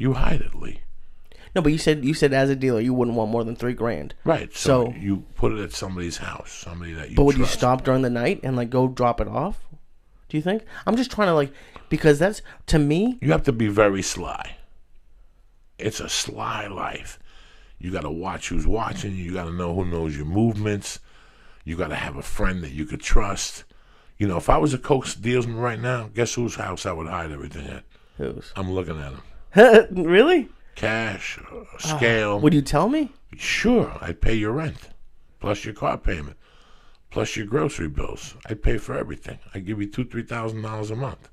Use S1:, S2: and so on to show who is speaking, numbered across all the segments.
S1: You hide it, Lee.
S2: No, but you said as a dealer you wouldn't want more than $3,000.
S1: Right. So you put it at somebody's house, somebody that you.
S2: But would
S1: trust.
S2: you stop during the night and like go drop it off? Do you think? I'm just trying to like, because that's, to me,
S1: You have to be very sly. It's a sly life. You got to watch who's watching you. You got to know who knows your movements. You got to have a friend that you could trust. You know, if I was a coke dealsman right now, guess whose house I would hide everything at?
S2: whose?
S1: I'm looking at him.
S2: Really?
S1: Cash, scale.
S2: Would you tell me?
S1: Sure, I'd pay your rent, plus your car payment, plus your grocery bills. I'd pay for everything. I'd give you $2,000-$3,000 a month.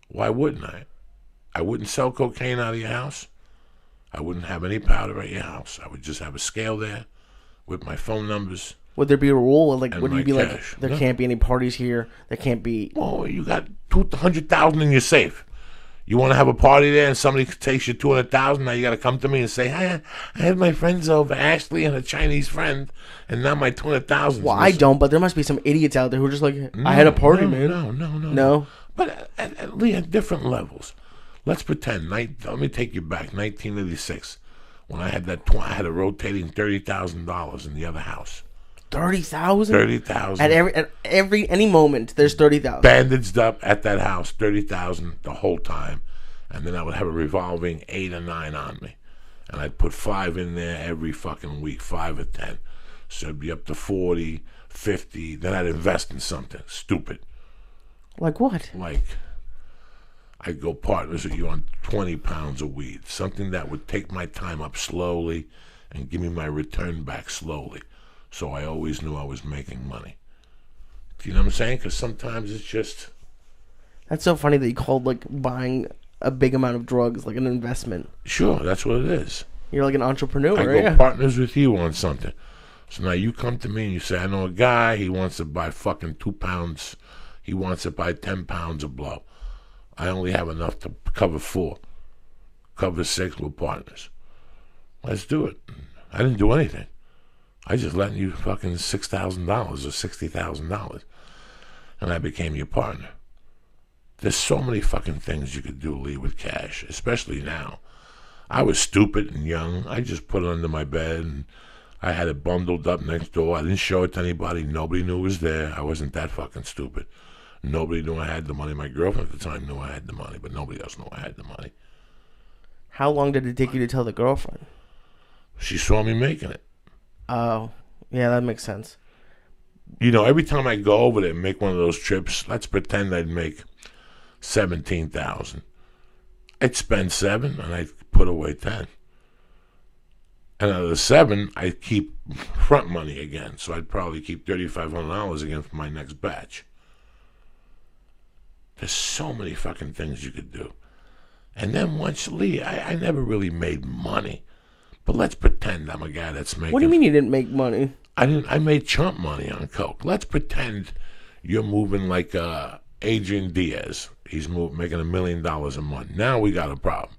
S1: Why wouldn't I? I wouldn't sell cocaine out of your house. I wouldn't have any powder at your house. I would just have a scale there with my phone numbers.
S2: Would there be a rule? Like,
S1: And
S2: would
S1: my
S2: you be
S1: cash.
S2: like, there
S1: No.
S2: can't be any parties here. There can't be.
S1: Oh, you got $200,000 in your safe. You want to have a party there and somebody takes you $200,000, now you got to come to me and say, hey, I had my friends over, Ashley and a Chinese friend, and now my $200,000.
S2: Well, I don't, but there must be some idiots out there who are just like, I had a party, man.
S1: No.
S2: No?
S1: But at different levels. Let's pretend. Let me take you back. 1986, when I had I had a rotating $30,000 in the other house.
S2: 30,000?
S1: 30,000.
S2: At any moment, there's 30,000.
S1: Bandaged up at that house, 30,000 the whole time, and then I would have a revolving 8 or 9 on me, and I'd put 5 in there every fucking week, 5 or 10, so it'd be up to 40, 50. Then I'd invest in something stupid,
S2: Like what?
S1: like I'd go partners with you on 20 pounds of weed, something that would take my time up slowly and give me my return back slowly, so I always knew I was making money. Do you know what I'm saying? Because sometimes it's just.
S2: That's so funny that you called like buying a big amount of drugs like an investment.
S1: Sure, that's what it is.
S2: You're like an entrepreneur,
S1: I go
S2: yeah.
S1: partners with you on something. So now you come to me and you say, I know a guy, he wants to buy fucking 2 pounds, he wants to buy 10 pounds of blow. I only have enough to cover 4. Cover 6 with partners. Let's do it. I didn't do anything. I just lent you fucking $6,000 or $60,000. And I became your partner. There's so many fucking things you could do, Lee, with cash, especially now. I was stupid and young. I just put it under my bed and I had it bundled up next door. I didn't show it to anybody. Nobody knew it was there. I wasn't that fucking stupid. Nobody knew I had the money. My girlfriend at the time knew I had the money, but nobody else knew I had the money.
S2: How long did it take you to tell the girlfriend?
S1: She saw me making it.
S2: Oh, yeah, that makes sense.
S1: You know, every time I go over there and make one of those trips, let's pretend I'd make $17,000. I'd spend 7 and I'd put away 10. And out of the 7, I'd keep front money again. So I'd probably keep $3,500 again for my next batch. There's so many fucking things you could do. And then once, Lee, I never really made money. But let's pretend I'm a guy that's making.
S2: What do you mean you didn't make money?
S1: I made chump money on coke. Let's pretend you're moving like Adrian Diaz. He's making $1 million a month. Now we got a problem.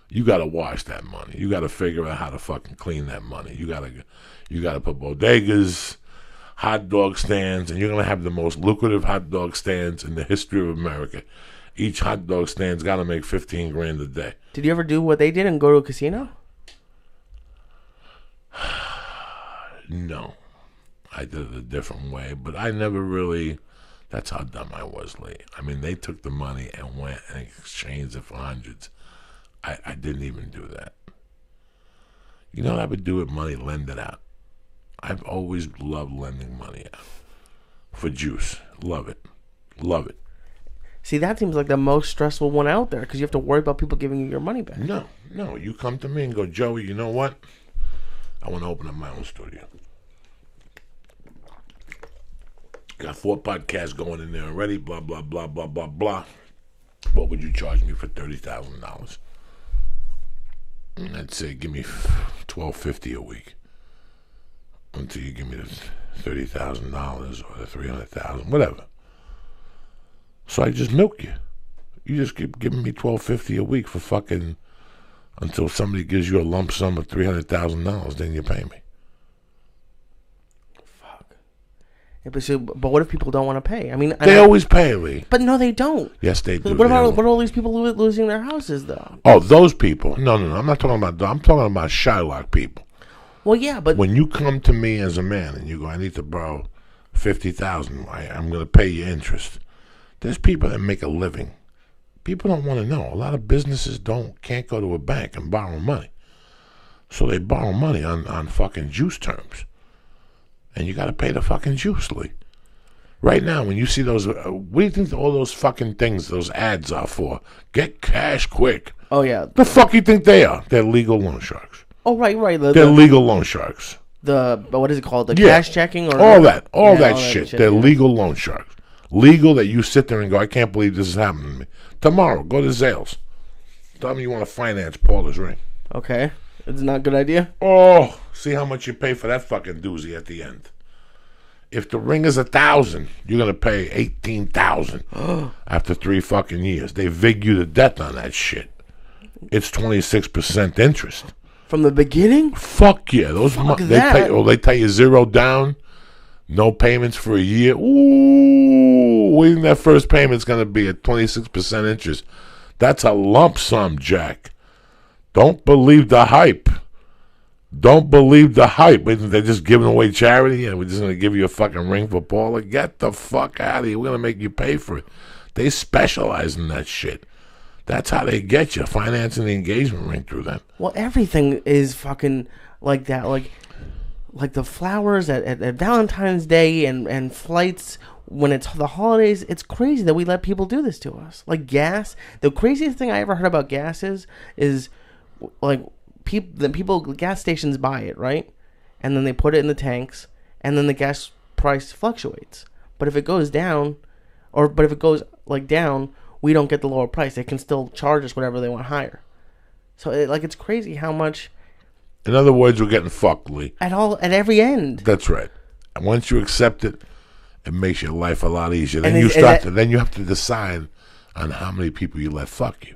S1: You got to wash that money. You got to figure out how to fucking clean that money. You got to put bodegas, hot dog stands, and you're gonna have the most lucrative hot dog stands in the history of America. Each hot dog stand's got to make $15,000 a day.
S2: Did you ever do what they did and go to a casino?
S1: No, I did it a different way, but I never really. That's how dumb I was, Lee. I mean, they took the money and went and exchanged it for hundreds. I didn't even do that. You know what I would do with money? Lend it out. I've always loved lending money out for juice. Love it. Love it.
S2: See, that seems like the most stressful one out there because you have to worry about people giving you your money back.
S1: No. You come to me and go, Joey, you know what? I want to open up my own studio. Got 4 podcasts going in there already, blah, blah, blah, blah, blah, blah. What would you charge me for $30,000? I'd say give me $1,250 a week until you give me the $30,000 or the $300,000, whatever. So I just milk you. You just keep giving me $1,250 a week for fucking until somebody gives you a lump sum of $300,000. Then you pay me.
S2: Fuck. Yeah, but what if people don't want to pay? I mean,
S1: They always pay, Lee.
S2: But no, they don't.
S1: Yes, they do.
S2: What about all these people losing their houses, though?
S1: Oh, those people. No. I'm not talking about. I'm talking about Shylock people.
S2: Well, yeah, but
S1: when you come to me as a man and you go, I need to borrow $50,000. I'm going to pay you interest. There's people that make a living. People don't want to know. A lot of businesses can't go to a bank and borrow money. So they borrow money on fucking juice terms. And you got to pay the fucking juice, Lee. Right now, when you see those, what do you think all those fucking things, those ads are for? Get cash quick.
S2: Oh, yeah.
S1: The fuck you think they are? They're legal loan sharks.
S2: Oh, right.
S1: They're legal loan sharks.
S2: What is it called? The cash checking? Or
S1: all that shit. They're legal loan sharks. Legal that you sit there and go, I can't believe this is happening to me. Tomorrow, go to Zales. Tell me you want to finance Paula's ring.
S2: Okay. It's not a good idea?
S1: Oh, see how much you pay for that fucking doozy at the end. If the ring is $1,000, you're going to pay $18,000 after 3 fucking years. They vig you to death on that shit. It's 26% interest.
S2: From the beginning?
S1: Fuck yeah. They tell you 0 down, no payments for a year. Ooh, what do you think that first payment's going to be at 26% interest? That's a lump sum, Jack. Don't believe the hype. Don't believe the hype. They're just giving away charity and we're just going to give you a fucking ring for Paula. Get the fuck out of here. We're going to make you pay for it. They specialize in that shit. That's how they get you, financing the engagement ring through them.
S2: Well, everything is fucking like that. Like the flowers at Valentine's Day and flights when it's the holidays. It's crazy that we let people do this to us. Like gas. The craziest thing I ever heard about gas is like gas stations buy it, right? And then they put it in the tanks, and then the gas price fluctuates. But if it goes down, but if it goes down, we don't get the lower price. They can still charge us whatever they want higher. So it's crazy how much.
S1: In other words, we're getting fucked, Lee.
S2: At every end.
S1: That's right. And once you accept it, it makes your life a lot easier. Then you have to decide on how many people you let fuck you.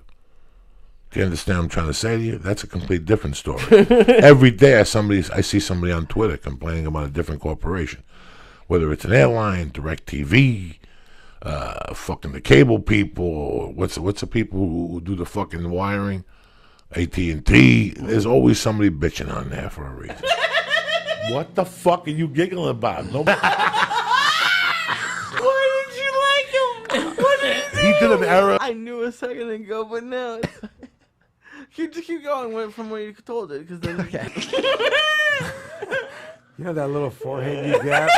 S1: Do you understand what I'm trying to say to you? That's a complete different story. Every day I see somebody on Twitter complaining about a different corporation. Whether it's an airline, DirecTV, fucking the cable people, what's the people who do the fucking wiring? AT&T. There's always somebody bitching on there for a reason. What the fuck are you giggling about? Nobody.
S2: Why did you like him? What did he do?
S1: He did an error.
S2: I knew a second ago, but now keep going from where you told it, because then.
S3: You know that little forehead you got?